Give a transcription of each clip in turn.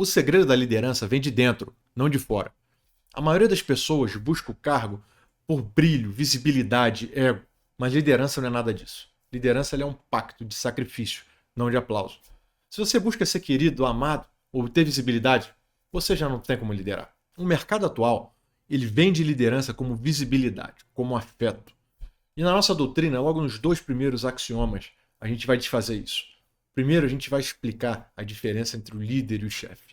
O segredo da liderança vem de dentro, não de fora. A maioria das pessoas busca o cargo por brilho, visibilidade, ego, mas liderança não é nada disso. Liderança é um pacto de sacrifício, não de aplauso. Se você busca ser querido, amado ou ter visibilidade, você já não tem como liderar. O mercado atual, ele vende liderança como visibilidade, como afeto. E na nossa doutrina, logo nos 2 primeiros axiomas, a gente vai desfazer isso. Primeiro, a gente vai explicar a diferença entre o líder e o chefe.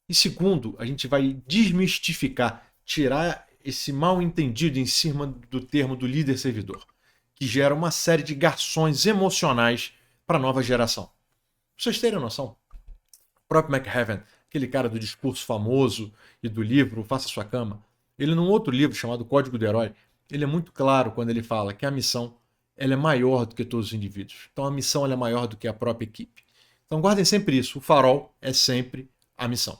E segundo, a gente vai desmistificar, tirar esse mal entendido em cima do termo do líder-servidor, que gera uma série de garçons emocionais para a nova geração. Pra vocês terem noção, o próprio McHaven, aquele cara do discurso famoso e do livro Faça Sua Cama, ele num outro livro chamado Código do Herói, ele é muito claro quando ele fala que a missão ela é maior do que todos os indivíduos. Então a missão ela é maior do que a própria equipe. Então guardem sempre isso, o farol é sempre a missão.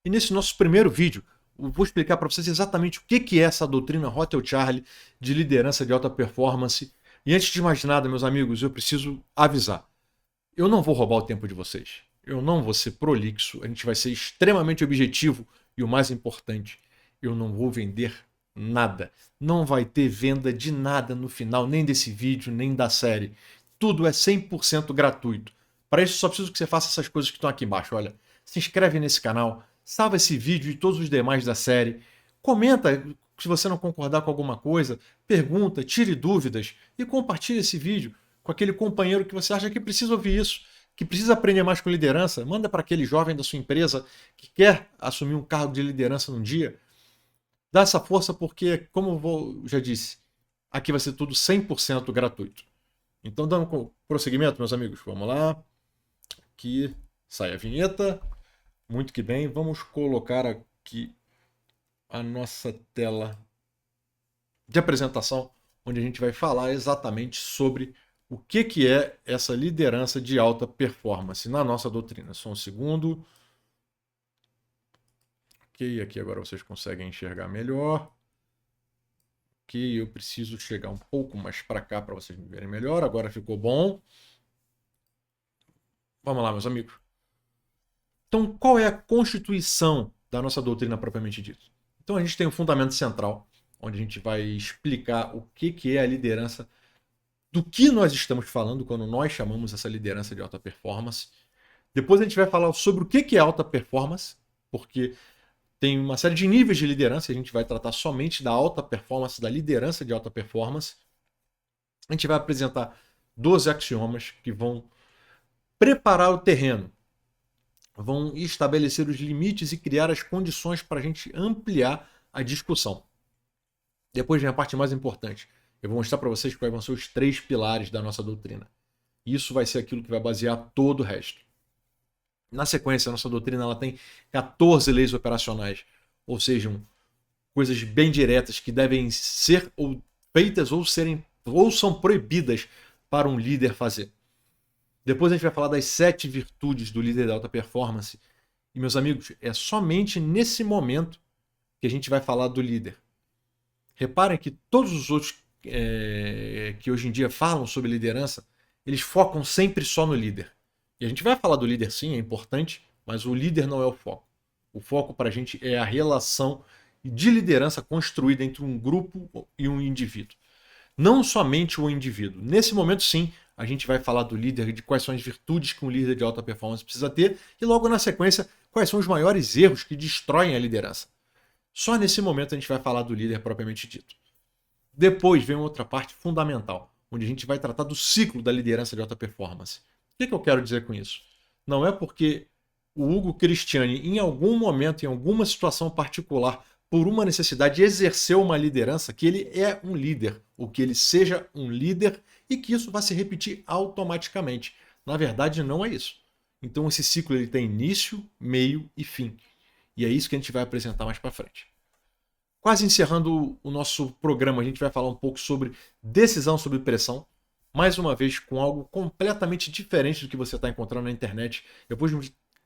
E nesse nosso primeiro vídeo, eu vou explicar para vocês exatamente o que é essa doutrina Rothschild de liderança de alta performance. E antes de mais nada, meus amigos, eu preciso avisar. Eu não vou roubar o tempo de vocês. Eu não vou ser prolixo. A gente vai ser extremamente objetivo. E o mais importante, eu não vou vender nada. Não vai ter venda de nada no final, nem desse vídeo, nem da série. Tudo é 100% gratuito. Para isso, só preciso que você faça essas coisas que estão aqui embaixo. Olha, se inscreve nesse canal, salva esse vídeo e todos os demais da série. Comenta se você não concordar com alguma coisa, pergunta, tire dúvidas e compartilhe esse vídeo com aquele companheiro que você acha que precisa ouvir isso, que precisa aprender mais com liderança. Manda para aquele jovem da sua empresa que quer assumir um cargo de liderança num dia. Dá essa força porque, como eu já disse, aqui vai ser tudo 100% gratuito. Então, dando prosseguimento, meus amigos, vamos lá. Aqui sai a vinheta. Muito que bem, vamos colocar aqui a nossa tela de apresentação, onde a gente vai falar exatamente sobre o que é essa liderança de alta performance na nossa doutrina. Só um segundo. Ok, aqui agora vocês conseguem enxergar melhor. Ok, eu preciso chegar um pouco mais para cá para vocês me verem melhor. Agora ficou bom. Vamos lá, meus amigos. Então, qual é a constituição da nossa doutrina propriamente dita? Então, a gente tem o fundamento central, onde a gente vai explicar o que é a liderança, do que nós estamos falando quando nós chamamos essa liderança de alta performance. Depois a gente vai falar sobre o que é alta performance, porque tem uma série de níveis de liderança, e a gente vai tratar somente da alta performance, da liderança de alta performance. A gente vai apresentar 12 axiomas que vão preparar o terreno, vão estabelecer os limites e criar as condições para a gente ampliar a discussão. Depois vem a parte mais importante. Eu vou mostrar para vocês quais vão ser os 3 pilares da nossa doutrina. Isso vai ser aquilo que vai basear todo o resto. Na sequência, a nossa doutrina ela tem 14 leis operacionais, ou seja, coisas bem diretas que devem ser ou feitas ou são proibidas para um líder fazer. Depois a gente vai falar das 7 virtudes do líder de alta performance. E, meus amigos, é somente nesse momento que a gente vai falar do líder. Reparem que todos os outros que hoje em dia falam sobre liderança, eles focam sempre só no líder. E a gente vai falar do líder sim, é importante, mas o líder não é o foco. O foco para a gente é a relação de liderança construída entre um grupo e um indivíduo. Não somente o indivíduo. Nesse momento, sim, a gente vai falar do líder, de quais são as virtudes que um líder de alta performance precisa ter e logo na sequência, quais são os maiores erros que destroem a liderança. Só nesse momento a gente vai falar do líder propriamente dito. Depois vem outra parte fundamental, onde a gente vai tratar do ciclo da liderança de alta performance. O que eu quero dizer com isso? Não é porque o Hugo Cristiani, em algum momento, em alguma situação particular, por uma necessidade, exerceu uma liderança, que ele é um líder, ou que ele seja um líder e que isso vai se repetir automaticamente. Na verdade, não é isso. Então esse ciclo ele tem início, meio e fim. E é isso que a gente vai apresentar mais para frente. Quase encerrando o nosso programa, a gente vai falar um pouco sobre decisão sob pressão. Mais uma vez, com algo completamente diferente do que você está encontrando na internet. Eu vou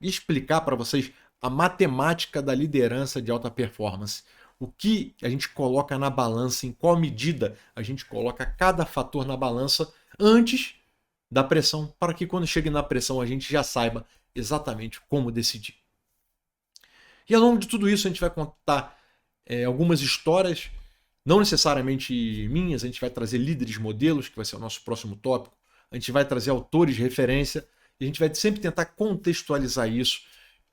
explicar para vocês a matemática da liderança de alta performance. O que a gente coloca na balança, em qual medida a gente coloca cada fator na balança antes da pressão, para que quando chegue na pressão a gente já saiba exatamente como decidir. E ao longo de tudo isso a gente vai contar algumas histórias, não necessariamente minhas, a gente vai trazer líderes modelos, que vai ser o nosso próximo tópico, a gente vai trazer autores de referência, e a gente vai sempre tentar contextualizar isso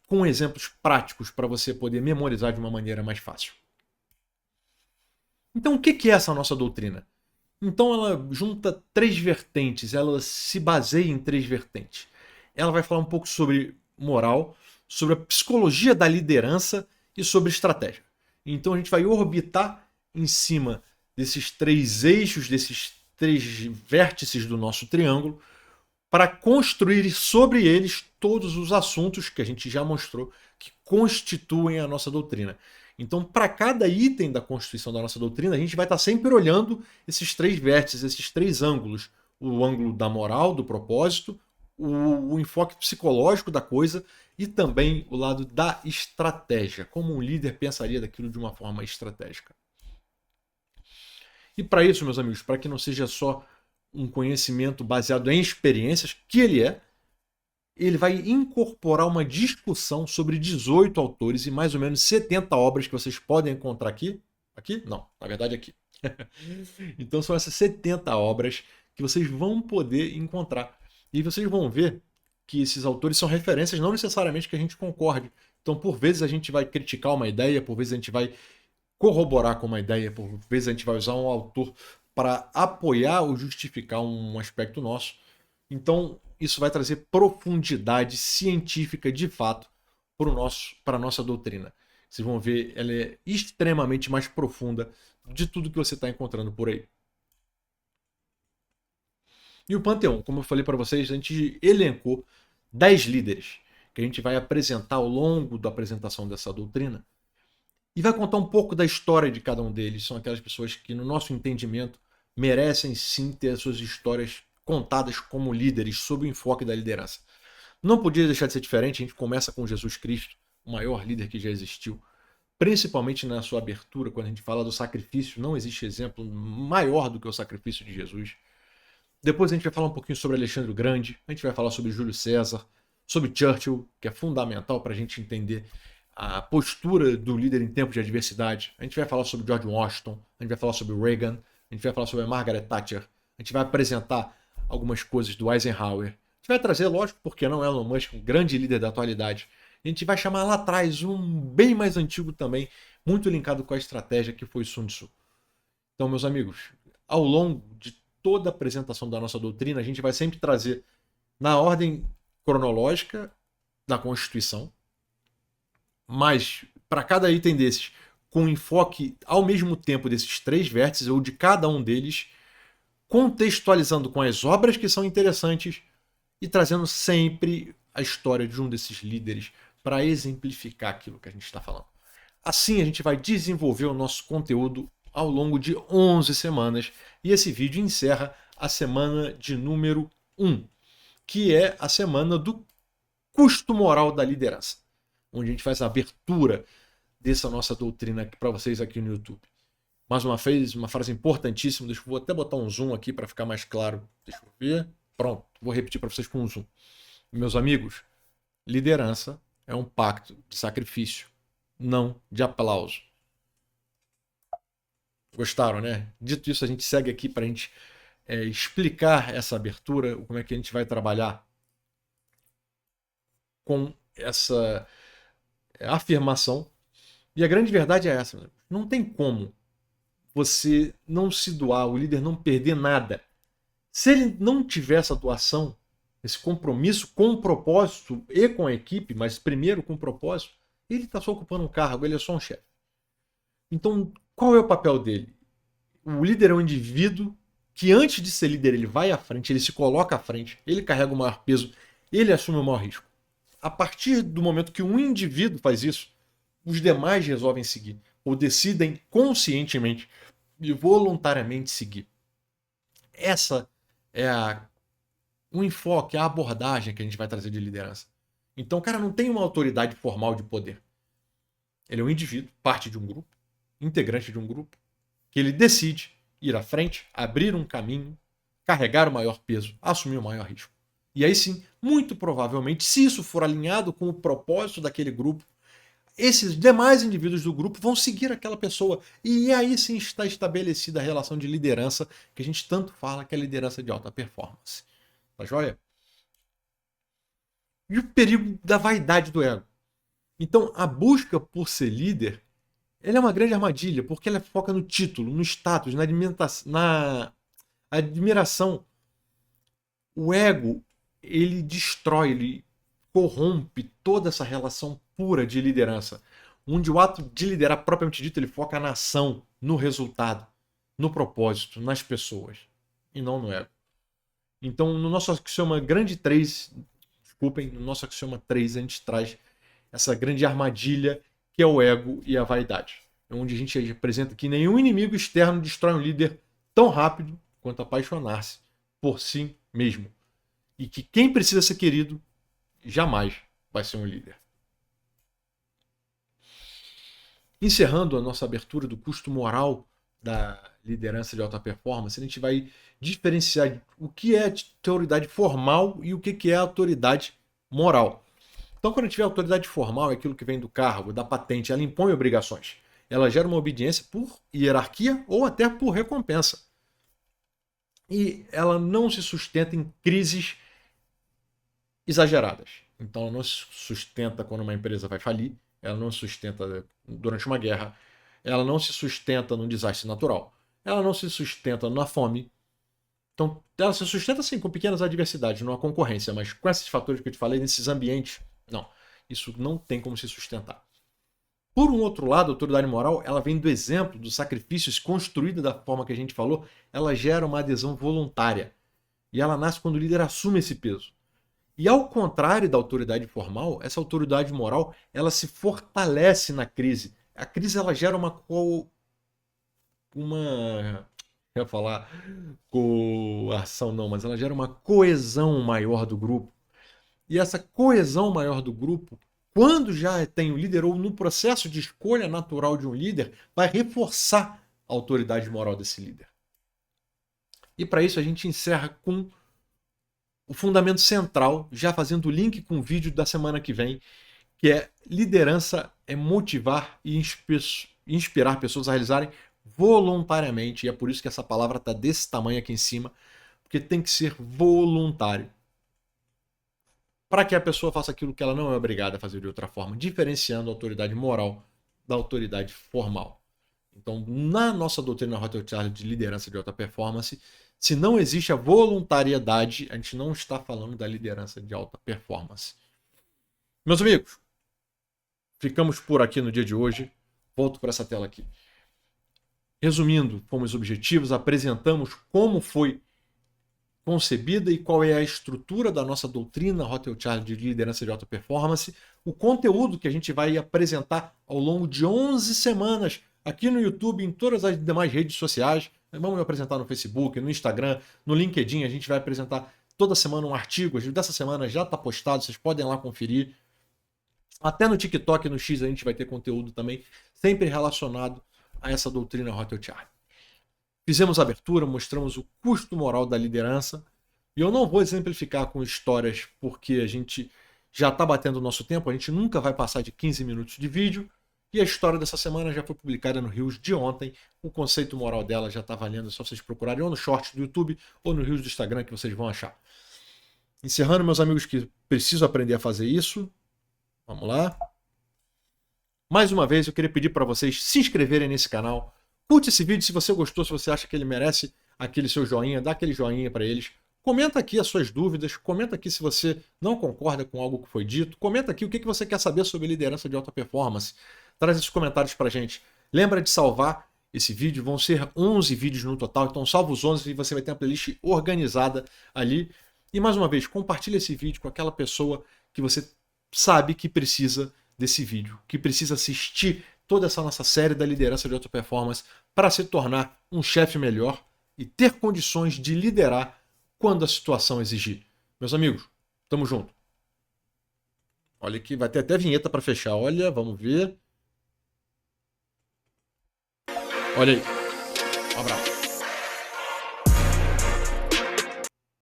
com exemplos práticos para você poder memorizar de uma maneira mais fácil. Então, o que é essa nossa doutrina? Então, ela junta 3 vertentes, ela se baseia em 3 vertentes. Ela vai falar um pouco sobre moral, sobre a psicologia da liderança e sobre estratégia. Então, a gente vai orbitar em cima desses 3 eixos, desses 3 vértices do nosso triângulo, para construir sobre eles todos os assuntos que a gente já mostrou que constituem a nossa doutrina. Então, para cada item da constituição da nossa doutrina, a gente vai estar sempre olhando esses 3 vértices, esses 3 ângulos. O ângulo da moral, do propósito, o enfoque psicológico da coisa e também o lado da estratégia. Como um líder pensaria daquilo de uma forma estratégica. E para isso, meus amigos, para que não seja só um conhecimento baseado em experiências, que ele vai incorporar uma discussão sobre 18 autores e mais ou menos 70 obras que vocês podem encontrar aqui. Aqui? Não, na verdade aqui. Então são essas 70 obras que vocês vão poder encontrar. E vocês vão ver que esses autores são referências, não necessariamente que a gente concorde. Então, por vezes a gente vai criticar uma ideia, por vezes a gente vai corroborar com uma ideia, por vezes a gente vai usar um autor para apoiar ou justificar um aspecto nosso. Então, isso vai trazer profundidade científica de fato para a nossa doutrina. Vocês vão ver, ela é extremamente mais profunda de tudo que você está encontrando por aí. E o Panteão, como eu falei para vocês, a gente elencou 10 líderes que a gente vai apresentar ao longo da apresentação dessa doutrina e vai contar um pouco da história de cada um deles. São aquelas pessoas que, no nosso entendimento, merecem sim ter as suas histórias contadas como líderes sob o enfoque da liderança. Não podia deixar de ser diferente, a gente começa com Jesus Cristo, o maior líder que já existiu, principalmente na sua abertura, quando a gente fala do sacrifício, não existe exemplo maior do que o sacrifício de Jesus. Depois a gente vai falar um pouquinho sobre Alexandre o Grande, a gente vai falar sobre Júlio César, sobre Churchill, que é fundamental para a gente entender a postura do líder em tempos de adversidade. A gente vai falar sobre George Washington, a gente vai falar sobre Reagan, a gente vai falar sobre Margaret Thatcher, a gente vai apresentar algumas coisas do Eisenhower. A gente vai trazer, lógico, porque não é Elon Musk, um grande líder da atualidade. A gente vai chamar lá atrás um bem mais antigo também, muito linkado com a estratégia, que foi Sun Tzu. Então, meus amigos, ao longo de toda a apresentação da nossa doutrina, a gente vai sempre trazer na ordem cronológica da Constituição, mas para cada item desses, com enfoque ao mesmo tempo desses 3 vértices, ou de cada um deles, contextualizando com as obras que são interessantes e trazendo sempre a história de um desses líderes para exemplificar aquilo que a gente está falando. Assim a gente vai desenvolver o nosso conteúdo ao longo de 11 semanas e esse vídeo encerra a semana de número 1, que é a semana do custo moral da liderança, onde a gente faz a abertura dessa nossa doutrina para vocês aqui no YouTube. Mais uma vez, uma frase importantíssima. Vou até botar um zoom aqui para ficar mais claro. Deixa eu ver. Pronto, vou repetir para vocês com um zoom. Meus amigos, liderança é um pacto de sacrifício, não de aplauso. Gostaram, né? Dito isso, a gente segue aqui para a gente explicar essa abertura, como é que a gente vai trabalhar com essa afirmação. E a grande verdade é essa: não tem como você não se doar, o líder não perder nada. Se ele não tiver essa doação, esse compromisso com o propósito e com a equipe, mas primeiro com o propósito, ele está só ocupando um cargo, ele é só um chefe. Então, qual é o papel dele? O líder é um indivíduo que, antes de ser líder, ele vai à frente, ele se coloca à frente, ele carrega o maior peso, ele assume o maior risco. A partir do momento que um indivíduo faz isso, os demais resolvem seguir, ou decidem conscientemente e voluntariamente seguir. Essa é o enfoque, a abordagem que a gente vai trazer de liderança. Então o cara não tem uma autoridade formal de poder. Ele é um indivíduo, parte de um grupo, integrante de um grupo, que ele decide ir à frente, abrir um caminho, carregar o maior peso, assumir o maior risco. E aí sim, muito provavelmente, se isso for alinhado com o propósito daquele grupo, esses demais indivíduos do grupo vão seguir aquela pessoa. E aí sim está estabelecida a relação de liderança que a gente tanto fala, que é a liderança de alta performance. Tá joia? E o perigo da vaidade do ego. Então, a busca por ser líder, ela é uma grande armadilha, porque ela foca no título, no status, na admiração. O ego, ele destrói, ele corrompe toda essa relação pura de liderança, onde o ato de liderar, propriamente dito, ele foca na ação, no resultado, no propósito, nas pessoas, e não no ego. Então, no nosso axioma grande 3, no nosso axioma 3, a gente traz essa grande armadilha que é o ego e a vaidade. Onde a gente apresenta que nenhum inimigo externo destrói um líder tão rápido quanto apaixonar-se por si mesmo. E que quem precisa ser querido jamais vai ser um líder. Encerrando a nossa abertura do custo moral da liderança de alta performance, a gente vai diferenciar o que é autoridade formal e o que é autoridade moral. Então, quando a gente tiver autoridade formal, é aquilo que vem do cargo, da patente, ela impõe obrigações. Ela gera uma obediência por hierarquia ou até por recompensa. E ela não se sustenta em crises exageradas. Então, ela não se sustenta quando uma empresa vai falir, ela não se sustenta durante uma guerra, ela não se sustenta num desastre natural, ela não se sustenta na fome. Então, ela se sustenta sim com pequenas adversidades, não há concorrência, mas com esses fatores que eu te falei, nesses ambientes, não. Isso não tem como se sustentar. Por um outro lado, a autoridade moral, ela vem do exemplo, dos sacrifícios construída da forma que a gente falou, ela gera uma adesão voluntária. E ela nasce quando o líder assume esse peso. E ao contrário da autoridade formal, essa autoridade moral, ela se fortalece na crise. A crise, ela gera eu ia falar coação não, mas ela gera uma coesão maior do grupo. E essa coesão maior do grupo, quando já tem o líder ou no processo de escolha natural de um líder, vai reforçar a autoridade moral desse líder. E para isso a gente encerra com o fundamento central, já fazendo o link com o vídeo da semana que vem, que é liderança é motivar e inspirar pessoas a realizarem voluntariamente. E é por isso que essa palavra está desse tamanho aqui em cima, porque tem que ser voluntário. Para que a pessoa faça aquilo que ela não é obrigada a fazer de outra forma, diferenciando a autoridade moral da autoridade formal. Então, na nossa doutrina Rothschild de liderança de alta performance, se não existe a voluntariedade, a gente não está falando da liderança de alta performance. Meus amigos, ficamos por aqui no dia de hoje. Volto para essa tela aqui. Resumindo, fomos objetivos, apresentamos como foi concebida e qual é a estrutura da nossa doutrina Rothschild de liderança de alta performance, o conteúdo que a gente vai apresentar ao longo de 11 semanas aqui no YouTube, em todas as demais redes sociais. Vamos apresentar no Facebook, no Instagram, no LinkedIn. A gente vai apresentar toda semana um artigo. Dessa semana já está postado, vocês podem lá conferir. Até no TikTok e no X a gente vai ter conteúdo também, sempre relacionado a essa doutrina Rothschild. Fizemos a abertura, mostramos o custo moral da liderança. E eu não vou exemplificar com histórias, porque a gente já está batendo o nosso tempo, a gente nunca vai passar de 15 minutos de vídeo. E a história dessa semana já foi publicada no Reels de ontem. O conceito moral dela já está valendo, é só vocês procurarem ou no short do YouTube ou no Reels do Instagram que vocês vão achar. Encerrando, meus amigos que precisam aprender a fazer isso. Vamos lá. Mais uma vez, eu queria pedir para vocês se inscreverem nesse canal. Curte esse vídeo se você gostou, se você acha que ele merece aquele seu joinha, dá aquele joinha para eles. Comenta aqui as suas dúvidas, comenta aqui se você não concorda com algo que foi dito, comenta aqui o que você quer saber sobre liderança de alta performance. Traz esses comentários para a gente. Lembra de salvar esse vídeo, vão ser 11 vídeos no total, então salva os 11 e você vai ter uma playlist organizada ali. E mais uma vez, compartilha esse vídeo com aquela pessoa que você sabe que precisa desse vídeo, que precisa assistir toda essa nossa série da liderança de alta performance para se tornar um chefe melhor e ter condições de liderar quando a situação exigir. Meus amigos, tamo junto. Olha aqui, vai ter até vinheta para fechar. Olha, vamos ver. Olha aí. Um abraço.